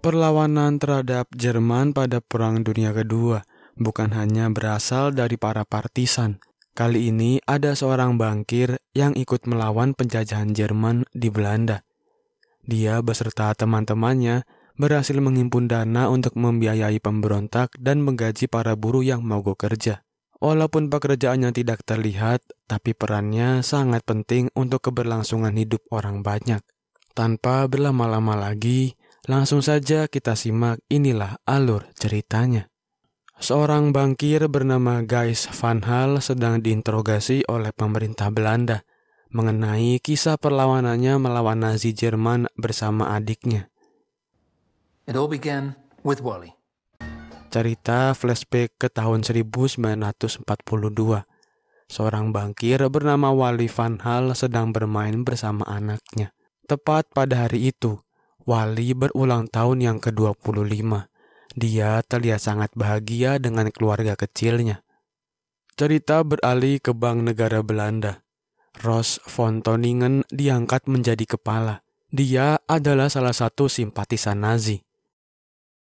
Perlawanan terhadap Jerman pada Perang Dunia Kedua bukan hanya berasal dari para partisan. Kali ini ada seorang bankir yang ikut melawan penjajahan Jerman di Belanda. Dia beserta teman-temannya berhasil menghimpun dana untuk membiayai pemberontak dan menggaji para buruh yang mogok kerja. Walaupun pekerjaannya tidak terlihat, tapi perannya sangat penting untuk keberlangsungan hidup orang banyak. Tanpa berlama-lama lagi, langsung saja kita simak inilah alur ceritanya. Seorang bankir bernama Gijs van Hal sedang diinterogasi oleh pemerintah Belanda mengenai kisah perlawanannya melawan Nazi Jerman bersama adiknya. It all began with Wally. Cerita flashback ke tahun 1942. Seorang bankir bernama Wally van Hal sedang bermain bersama anaknya. Tepat pada hari itu, Wally berulang tahun yang ke-25. Dia terlihat sangat bahagia dengan keluarga kecilnya. Cerita beralih ke Bank Negara Belanda. Ros von Toningen diangkat menjadi kepala. Dia adalah salah satu simpatisan Nazi.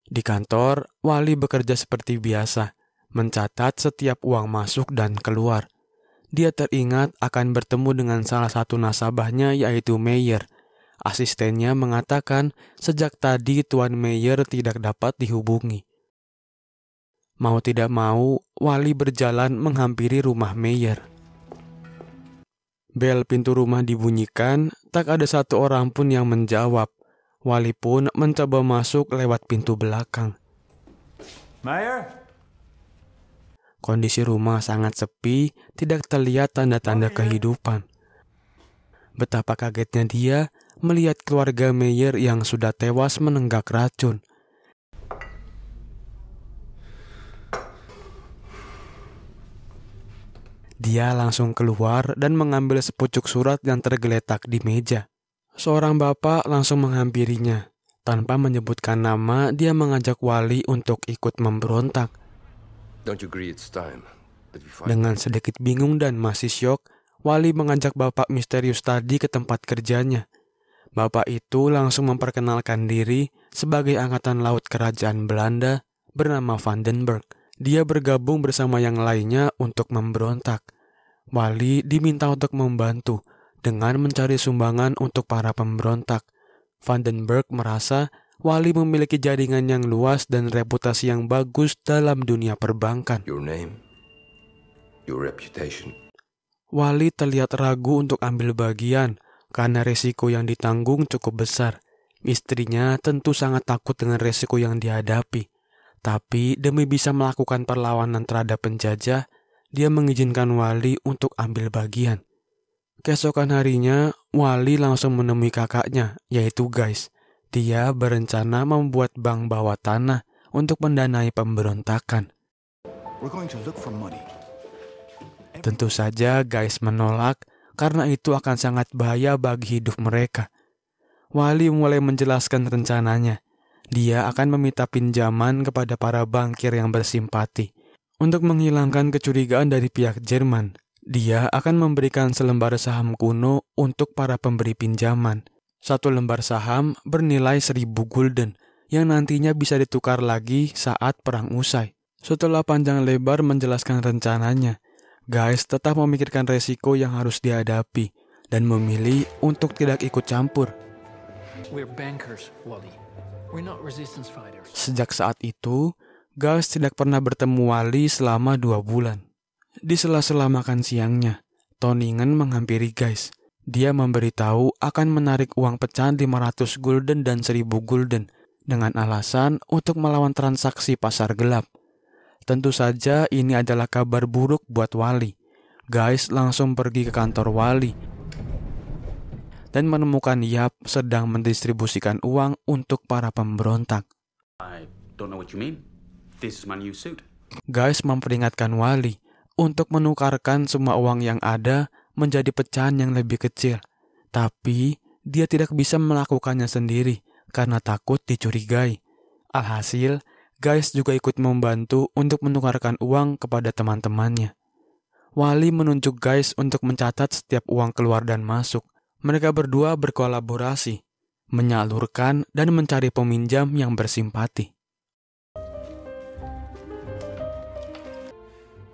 Di kantor, Wally bekerja seperti biasa, mencatat setiap uang masuk dan keluar. Dia teringat akan bertemu dengan salah satu nasabahnya yaitu Meyer. Asistennya mengatakan sejak tadi Tuan Meyer tidak dapat dihubungi. Mau tidak mau, Wally berjalan menghampiri rumah Meyer. Bel pintu rumah dibunyikan, tak ada satu orang pun yang menjawab. Wally pun mencoba masuk lewat pintu belakang. Meyer? Kondisi rumah sangat sepi, tidak terlihat tanda-tanda kehidupan. Betapa kagetnya dia melihat keluarga Meyer yang sudah tewas menenggak racun. Dia langsung keluar dan mengambil sepucuk surat yang tergeletak di meja. Seorang bapak langsung menghampirinya. Tanpa menyebutkan nama, dia mengajak Wally untuk ikut memberontak. Dengan sedikit bingung dan masih syok, Wally mengajak bapak misterius tadi ke tempat kerjanya. Bapak itu langsung memperkenalkan diri sebagai angkatan laut kerajaan Belanda bernama Vandenberg. Dia bergabung bersama yang lainnya untuk memberontak. Wally diminta untuk membantu dengan mencari sumbangan untuk para pemberontak. Vandenberg merasa Wally memiliki jaringan yang luas dan reputasi yang bagus dalam dunia perbankan. Your name, your reputation. Wally terlihat ragu untuk ambil bagian karena resiko yang ditanggung cukup besar. Istrinya tentu sangat takut dengan resiko yang dihadapi. Tapi demi bisa melakukan perlawanan terhadap penjajah, dia mengizinkan Wally untuk ambil bagian. Keesokan harinya, Wally langsung menemui kakaknya, yaitu Gijs. Dia berencana membuat bank bawah tanah untuk mendanai pemberontakan. Tentu saja Gijs menolak karena itu akan sangat bahaya bagi hidup mereka. Wally mulai menjelaskan rencananya. Dia akan meminta pinjaman kepada para bankir yang bersimpati. Untuk menghilangkan kecurigaan dari pihak Jerman, dia akan memberikan selembar saham kuno untuk para pemberi pinjaman. Satu lembar saham bernilai 1.000 gulden yang nantinya bisa ditukar lagi saat perang usai. Setelah panjang lebar menjelaskan rencananya, Gijs tetap memikirkan resiko yang harus dihadapi dan memilih untuk tidak ikut campur. We're bankers, Wally. We're not resistance fighters. Sejak saat itu, Gijs tidak pernah bertemu Wally selama 2 bulan. Di sela-sela makan siangnya, Toningen menghampiri Gijs. Dia memberitahu akan menarik uang pecahan 500 gulden dan 1.000 gulden dengan alasan untuk melawan transaksi pasar gelap. Tentu saja ini adalah kabar buruk buat Wally. Gijs langsung pergi ke kantor Wally dan menemukan Yap sedang mendistribusikan uang untuk para pemberontak. I don't know what you mean. This is my new suit. Gijs memperingatkan Wally untuk menukarkan semua uang yang ada menjadi pecahan yang lebih kecil. Tapi dia tidak bisa melakukannya sendiri karena takut dicurigai. Alhasil, Gijs juga ikut membantu untuk menukarkan uang kepada teman-temannya. Wally menunjuk Gijs untuk mencatat setiap uang keluar dan masuk. Mereka berdua berkolaborasi. menyalurkan dan mencari peminjam yang bersimpati.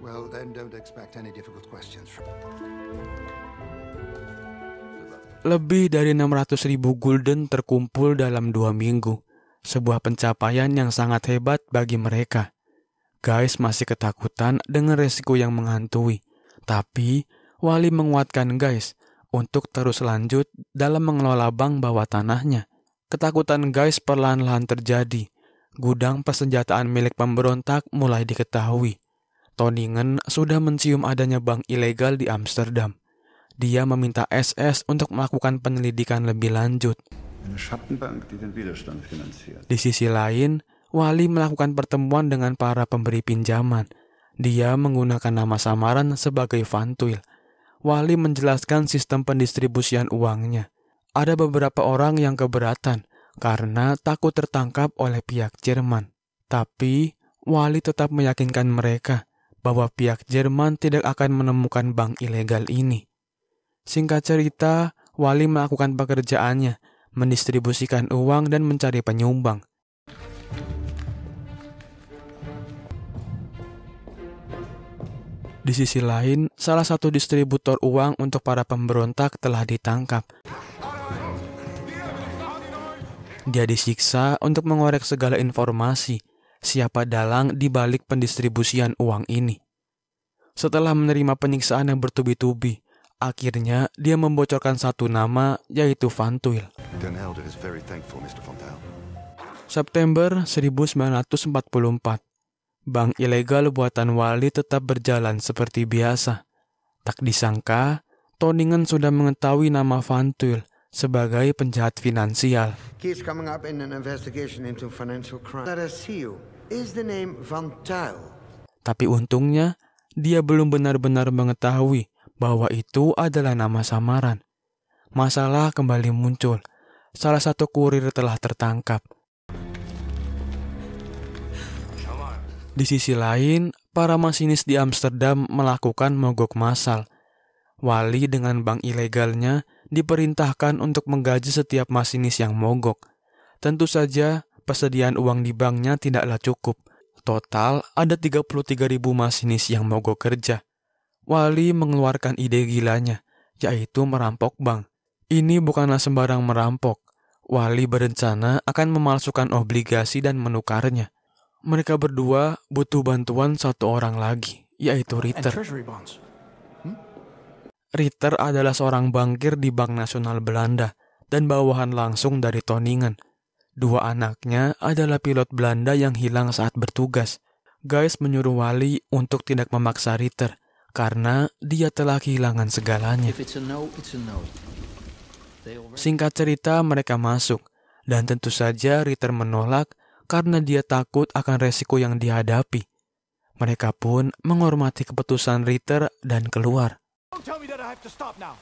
Well, then don't expect any difficult questions from... Lebih dari 600.000 gulden terkumpul dalam 2 minggu, sebuah pencapaian yang sangat hebat bagi mereka. Guys masih ketakutan dengan resiko yang menghantui, tapi Wally menguatkan Guys untuk terus lanjut dalam mengelola bank bawah tanahnya. Ketakutan Guys perlahan-lahan terjadi. Gudang persenjataan milik pemberontak mulai diketahui. Tonningen sudah mencium adanya bank ilegal di Amsterdam. Dia meminta SS untuk melakukan penyelidikan lebih lanjut. Eine Schattenbank, die den Widerstand finanziert. Di sisi lain, Wally melakukan pertemuan dengan para pemberi pinjaman. Dia menggunakan nama samaran sebagai Van Tuyl. Wally menjelaskan sistem pendistribusian uangnya. Ada beberapa orang yang keberatan karena takut tertangkap oleh pihak Jerman. Tapi, Wally tetap meyakinkan mereka bahwa pihak Jerman tidak akan menemukan bank ilegal ini. Singkat cerita, Wally melakukan pekerjaannya, mendistribusikan uang dan mencari penyumbang. Di sisi lain, salah satu distributor uang untuk para pemberontak telah ditangkap. Dia disiksa untuk mengorek segala informasi, siapa dalang di balik pendistribusian uang ini. Setelah menerima penyiksaan yang bertubi-tubi, akhirnya dia membocorkan satu nama, yaitu Van Tuyl. Den Helder is very thankful, Mr. Van Tuyl. September 1944. Bank ilegal buatan Wally tetap berjalan seperti biasa. Tak disangka, Tonningen sudah mengetahui nama Van Tuyl sebagai penjahat finansial. Case coming up in an investigation into financial crime. That I see you. Is the name Van Tuyl? Tapi untungnya, dia belum benar-benar mengetahui bahwa itu adalah nama samaran. Masalah kembali muncul. Salah satu kurir telah tertangkap. Di sisi lain, para masinis di Amsterdam melakukan mogok massal. Wally dengan bank ilegalnya diperintahkan untuk menggaji setiap masinis yang mogok. Tentu saja, persediaan uang di banknya tidaklah cukup. Total, ada 33.000 masinis yang mogok kerja. Wally mengeluarkan ide gilanya, yaitu merampok bank. Ini bukanlah sembarang merampok. Wally berencana akan memalsukan obligasi dan menukarnya. Mereka berdua butuh bantuan satu orang lagi, yaitu And Ritter. treasury bonds. Ritter adalah seorang bankir di Bank Nasional Belanda dan bawahan langsung dari Tonningen. Dua anaknya adalah pilot Belanda yang hilang saat bertugas. Guys menyuruh Wally untuk tidak memaksa Ritter karena dia telah kehilangan segalanya. If it's a no, it's a no. They already... Singkat cerita, mereka masuk, dan tentu saja Ritter menolak karena dia takut akan resiko yang dihadapi. Mereka pun menghormati keputusan Ritter dan keluar. Don't tell me that I have to stop now.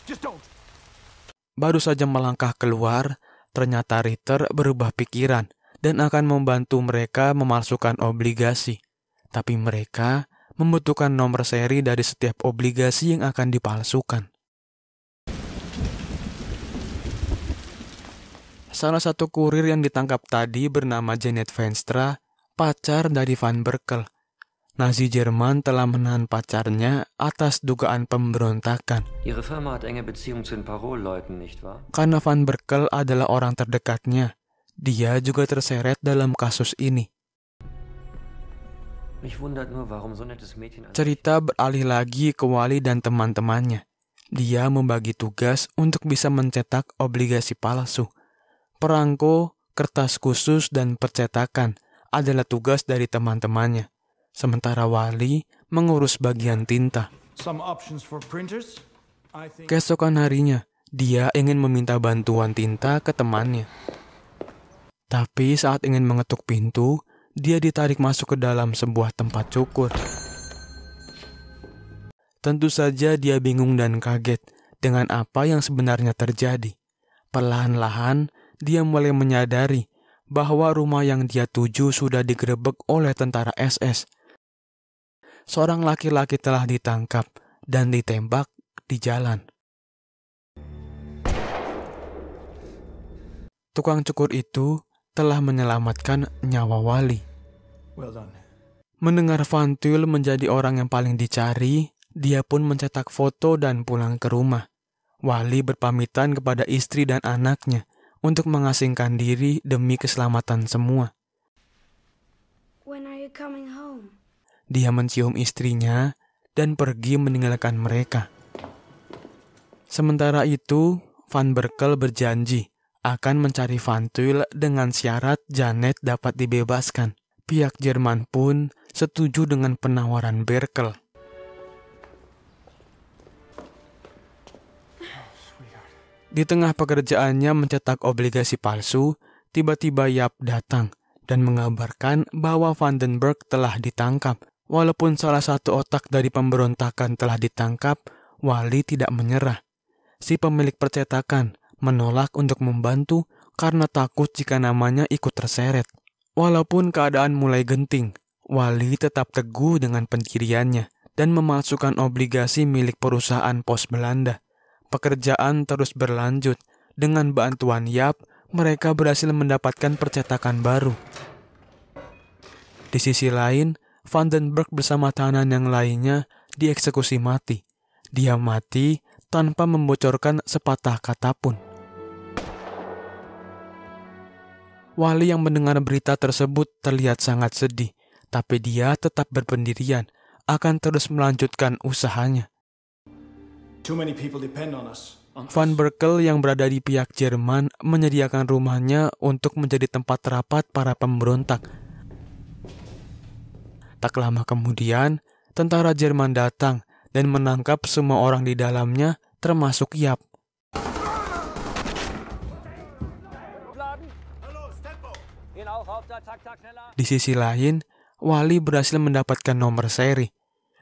Just don't. Baru saja melangkah keluar, ternyata Ritter berubah pikiran dan akan membantu mereka memalsukan obligasi. Tapi mereka membutuhkan nomor seri dari setiap obligasi yang akan dipalsukan. Salah satu kurir yang ditangkap tadi bernama Janet Venstra, pacar dari Van Berkel. Nazi Jerman telah menahan pacarnya atas dugaan pemberontakan. Ihre Firma hat enge Beziehung zu den Parolleuten, nicht wahr? Karena Van Berkel adalah orang terdekatnya, dia juga terseret dalam kasus ini. Mich wundert nur, warum so nettes Mädchen... Cerita beralih lagi ke Wally dan teman-temannya. Dia membagi tugas untuk bisa mencetak obligasi palsu. Perangko, kertas khusus, dan percetakan adalah tugas dari teman-temannya. Sementara Wally mengurus bagian tinta. Some options for printers. I think Keesokan harinya, dia ingin meminta bantuan tinta ke temannya. Tapi saat ingin mengetuk pintu, dia ditarik masuk ke dalam sebuah tempat cukur. Tentu saja dia bingung dan kaget dengan apa yang sebenarnya terjadi. Perlahan-lahan, dia mulai menyadari bahwa rumah yang dia tuju sudah digerebek oleh tentara SS. Seorang laki-laki telah ditangkap dan ditembak di jalan. tukang cukur itu telah menyelamatkan nyawa Wally. Well done. Mendengar Van Tuyl menjadi orang yang paling dicari, dia pun mencetak foto dan pulang ke rumah. Wally berpamitan kepada istri dan anaknya untuk mengasingkan diri demi keselamatan semua. When are you coming home? Dia mencium istrinya dan pergi meninggalkan mereka. Sementara itu, Van Berkel berjanji akan mencari Van Tuyl dengan syarat Janet dapat dibebaskan. Pihak Jerman pun setuju dengan penawaran Berkel. Di tengah pekerjaannya mencetak obligasi palsu, tiba-tiba Yap datang dan mengabarkan bahwa Vandenberg telah ditangkap. Walaupun salah satu otak dari pemberontakan telah ditangkap, Wally tidak menyerah. Si pemilik percetakan menolak untuk membantu karena takut jika namanya ikut terseret. Walaupun keadaan mulai genting, Wally tetap teguh dengan pendiriannya dan memasukkan obligasi milik perusahaan pos Belanda. Pekerjaan terus berlanjut. Dengan bantuan Yap, mereka berhasil mendapatkan percetakan baru. Di sisi lain, Vandenberg bersama tahanan yang lainnya dieksekusi mati. Dia mati tanpa membocorkan sepatah kata pun. Wally yang mendengar berita tersebut terlihat sangat sedih, tapi dia tetap berpendirian akan terus melanjutkan usahanya. Too many people depend on us. Van Berkel yang berada di pihak Jerman menyediakan rumahnya untuk menjadi tempat rapat para pemberontak. Tak lama kemudian, tentara Jerman datang dan menangkap semua orang di dalamnya, termasuk Yap. Di sisi lain, Wally berhasil mendapatkan nomor seri.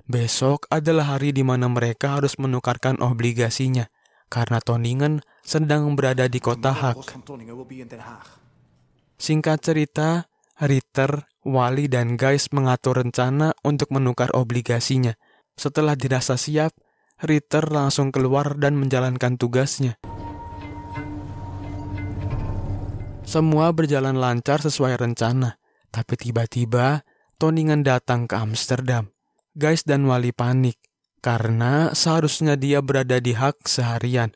Besok adalah hari di mana mereka harus menukarkan obligasinya, karena Toningen sedang berada di kota Haag. Singkat cerita, Ritter, Wally, dan Guys mengatur rencana untuk menukar obligasinya. Setelah dirasa siap, Ritter langsung keluar dan menjalankan tugasnya. Semua berjalan lancar sesuai rencana, tapi tiba-tiba Toningen datang ke Amsterdam. Guys dan Wally panik, karena seharusnya dia berada di Haag seharian.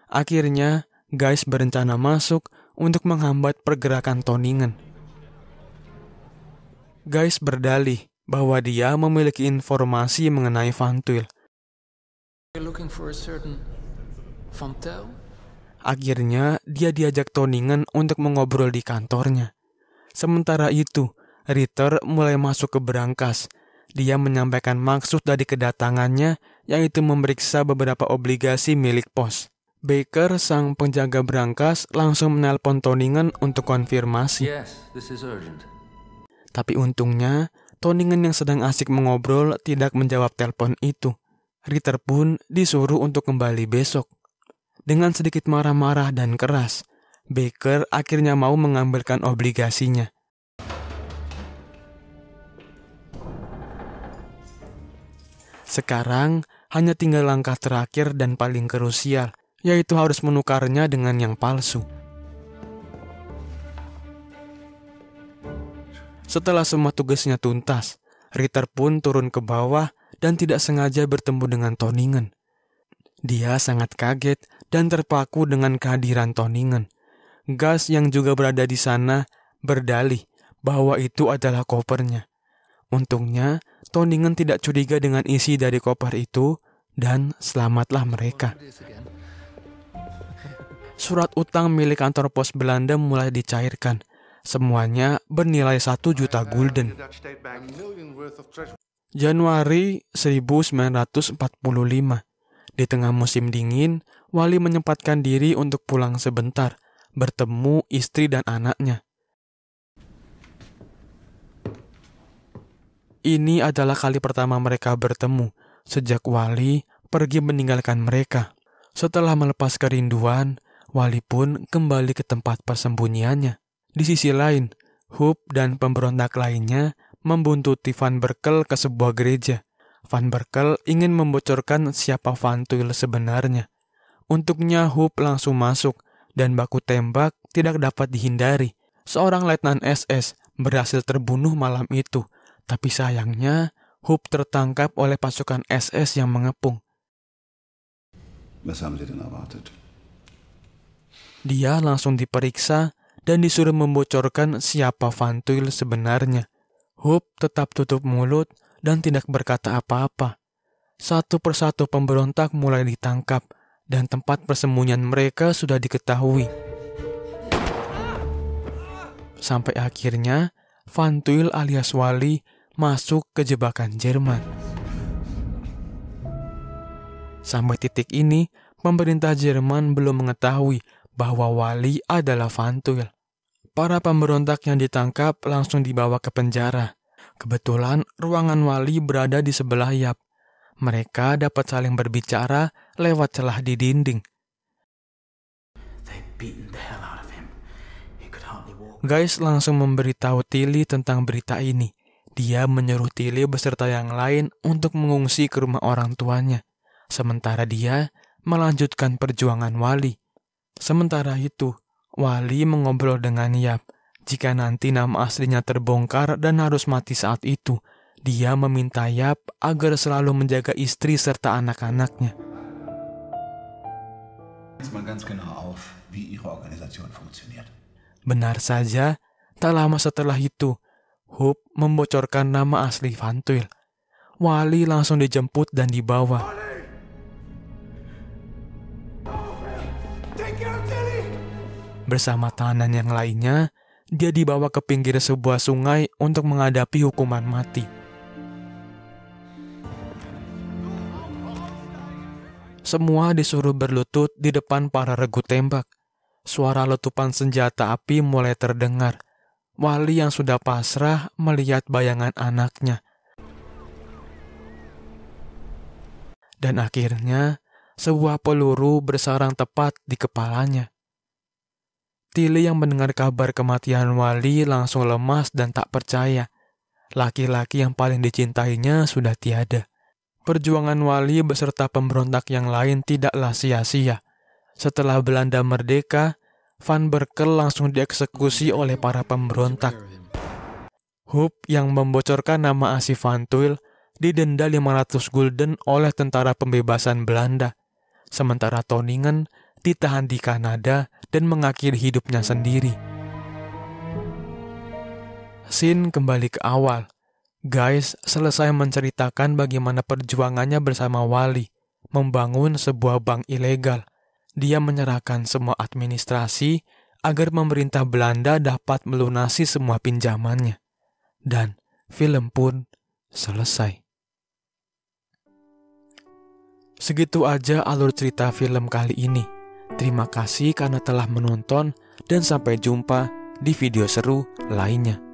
Akhirnya, Guys berencana masuk untuk menghambat pergerakan Toningen. Guys berdalih bahwa dia memiliki informasi mengenai Van Tuyl. Akhirnya, dia diajak Toningen untuk mengobrol di kantornya. Sementara itu, Ritter mulai masuk ke berangkas. Dia menyampaikan maksud dari kedatangannya, yaitu memeriksa beberapa obligasi milik pos. Baker, sang penjaga berangkas, langsung menelpon Toningen untuk konfirmasi. Yes, this is urgent. Tapi untungnya, Toningen yang sedang asik mengobrol tidak menjawab telepon itu. Ritter pun disuruh untuk kembali besok. Dengan sedikit marah-marah dan keras, Baker akhirnya mau mengambilkan obligasinya. Sekarang hanya tinggal langkah terakhir dan paling krusial, yaitu harus menukarnya dengan yang palsu. Setelah semua tugasnya tuntas, Ritter pun turun ke bawah dan tidak sengaja bertemu dengan Toningen. Dia sangat kaget dan terpaku dengan kehadiran Toningen. Gas yang juga berada di sana berdalih bahwa itu adalah kopernya. Untungnya, Toningen tidak curiga dengan isi dari koper itu dan selamatlah mereka. Surat utang milik kantor pos Belanda mulai dicairkan. Semuanya bernilai 1 juta gulden. Januari 1945. Di tengah musim dingin, Wally menyempatkan diri untuk pulang sebentar, bertemu istri dan anaknya. Ini adalah kali pertama mereka bertemu sejak Wally pergi meninggalkan mereka. Setelah melepas kerinduan, Wally pun kembali ke tempat persembunyiannya. Di sisi lain, Huub dan pemberontak lainnya membuntuti Van Berkel ke sebuah gereja. Van Berkel ingin membocorkan siapa Van Tuyl sebenarnya. Untuknya Huub langsung masuk dan baku tembak tidak dapat dihindari. Seorang letnan SS berhasil terbunuh malam itu, tapi sayangnya Huub tertangkap oleh pasukan SS yang mengepung. Was haben Sie denn erwartet? Dia langsung diperiksa dan disuruh membocorkan siapa Van Tuyl sebenarnya. Huub tetap tutup mulut dan tidak berkata apa-apa. Satu persatu pemberontak mulai ditangkap dan tempat persembunyian mereka sudah diketahui. Sampai akhirnya Van Tuyl alias Wally masuk ke jebakan Jerman. Sampai titik ini, pemerintah Jerman belum mengetahui bahwa Wally adalah Van Tuyl. Para pemberontak yang ditangkap langsung dibawa ke penjara. Kebetulan ruangan Wally berada di sebelah Yap. Mereka dapat saling berbicara lewat celah di dinding. Guys langsung memberitahu Tilly tentang berita ini. Dia menyuruh Tilly beserta yang lain untuk mengungsi ke rumah orang tuanya. Sementara dia melanjutkan perjuangan Wally. Sementara itu, Wally mengobrol dengan Yap. Jika nanti nama aslinya terbongkar dan harus mati saat itu, dia meminta Yap agar selalu menjaga istri serta anak-anaknya. Benar saja, tak lama setelah itu, Huub membocorkan nama asli Van Tuyl. Wally langsung dijemput dan dibawa. Bersama tahanan yang lainnya, dia dibawa ke pinggir sebuah sungai untuk menghadapi hukuman mati. Semua disuruh berlutut di depan para regu tembak. Suara letupan senjata api mulai terdengar. Wally yang sudah pasrah melihat bayangan anaknya. Dan akhirnya, sebuah peluru bersarang tepat di kepalanya. Tilly yang mendengar kabar kematian Wally langsung lemas dan tak percaya. Laki-laki yang paling dicintainya sudah tiada. Perjuangan Wally beserta pemberontak yang lain tidaklah sia-sia. Setelah Belanda merdeka, Van Berkel langsung dieksekusi oleh para pemberontak. Huub yang membocorkan nama asli Van Tuyl didenda 500 gulden oleh tentara pembebasan Belanda. Sementara Tonningen ditahan di Kanada dan mengakhiri hidupnya sendiri. Scene kembali ke awal. Guys selesai menceritakan bagaimana perjuangannya bersama Wally, membangun sebuah bank ilegal. Dia menyerahkan semua administrasi agar pemerintah Belanda dapat melunasi semua pinjamannya. Dan film pun selesai. Segitu aja alur cerita film kali ini. Terima kasih karena telah menonton dan sampai jumpa di video seru lainnya.